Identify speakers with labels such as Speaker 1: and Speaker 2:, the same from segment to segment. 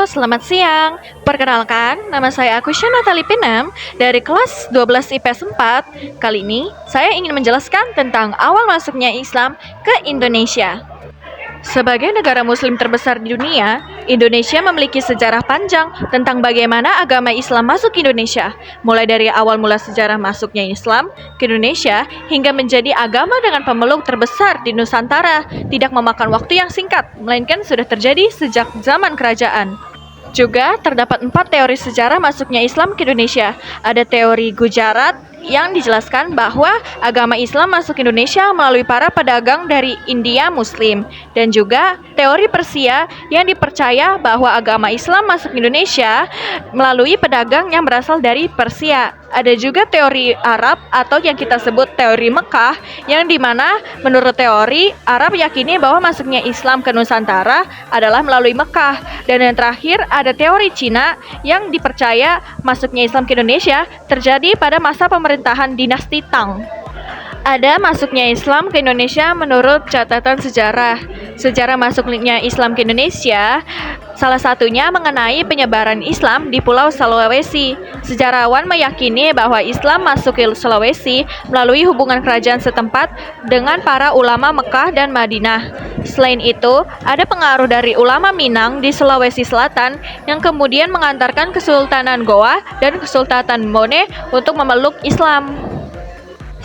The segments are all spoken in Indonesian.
Speaker 1: selamat siang. Perkenalkan, nama saya Akusya Natali Pinam dari kelas 12 IPS 4. Kali ini, saya ingin menjelaskan tentang awal masuknya Islam ke Indonesia. Sebagai negara muslim terbesar di dunia, Indonesia memiliki sejarah panjang tentang bagaimana agama Islam masuk ke Indonesia, mulai dari awal mula sejarah masuknya Islam ke Indonesia hingga menjadi agama dengan pemeluk terbesar di Nusantara tidak memakan waktu yang singkat, melainkan sudah terjadi sejak zaman kerajaan. Juga terdapat 4 teori sejarah masuknya Islam ke Indonesia. Ada teori Gujarat yang dijelaskan bahwa agama Islam masuk Indonesia melalui para pedagang dari India Muslim, dan juga teori Persia yang dipercaya bahwa agama Islam masuk Indonesia melalui pedagang yang berasal dari Persia. Ada juga teori Arab atau yang kita sebut teori Mekah, yang dimana menurut teori Arab yakini bahwa masuknya Islam ke Nusantara adalah melalui Mekah. Dan yang terakhir ada teori Cina yang dipercaya masuknya Islam ke Indonesia terjadi pada masa pemerintahan dinasti Tang. Ada masuknya Islam ke Indonesia menurut catatan sejarah. Sejarah masuknya Islam ke Indonesia salah satunya mengenai penyebaran Islam di Pulau Sulawesi. Sejarawan meyakini bahwa Islam masuk ke Sulawesi melalui hubungan kerajaan setempat dengan para ulama Mekah dan Madinah. Selain itu, ada pengaruh dari ulama Minang di Sulawesi Selatan yang kemudian mengantarkan Kesultanan Goa dan Kesultanan Bone untuk memeluk Islam.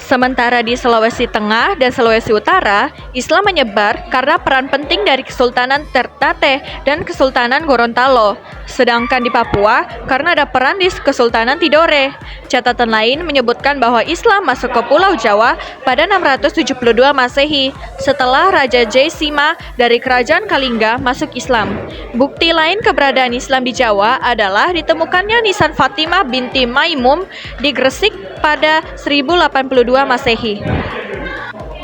Speaker 1: Sementara di Sulawesi Tengah dan Sulawesi Utara, Islam menyebar karena peran penting dari Kesultanan Ternate dan Kesultanan Gorontalo. Sedangkan di Papua, karena ada peran di Kesultanan Tidore. Catatan lain menyebutkan bahwa Islam masuk ke Pulau Jawa pada 672 Masehi, setelah Raja Jayasimha dari Kerajaan Kalingga masuk Islam. Bukti lain keberadaan Islam di Jawa adalah ditemukannya nisan Fatimah binti Maimum di Gresik pada 1082 Masehi.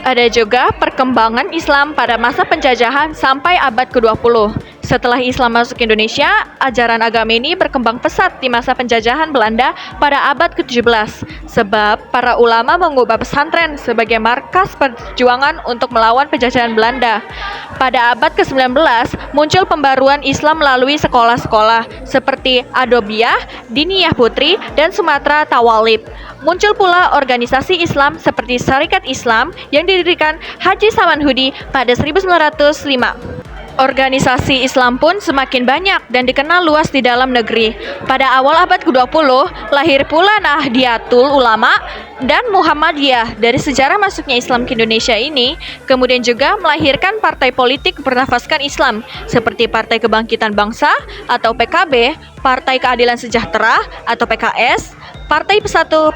Speaker 1: Ada juga perkembangan Islam pada masa penjajahan sampai abad ke-20. Setelah Islam masuk ke Indonesia, ajaran agama ini berkembang pesat di masa penjajahan Belanda pada abad ke-17, sebab para ulama mengubah pesantren sebagai markas perjuangan untuk melawan penjajahan Belanda. Pada abad ke-19, muncul pembaruan Islam melalui sekolah-sekolah seperti Adobiyah, Diniyah Putri, dan Sumatera Tawalib. Muncul pula organisasi Islam seperti Syarikat Islam yang didirikan Haji Samanhudi pada 1905. Organisasi Islam pun semakin banyak dan dikenal luas di dalam negeri. Pada awal abad ke-20, lahir pula Nahdlatul Ulama dan Muhammadiyah. Dari sejarah masuknya Islam ke Indonesia ini, kemudian juga melahirkan partai politik bernafaskan Islam, seperti Partai Kebangkitan Bangsa atau PKB, Partai Keadilan Sejahtera atau PKS, Partai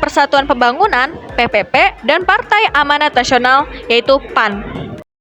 Speaker 1: Persatuan Pembangunan (PPP), dan Partai Amanat Nasional yaitu PAN.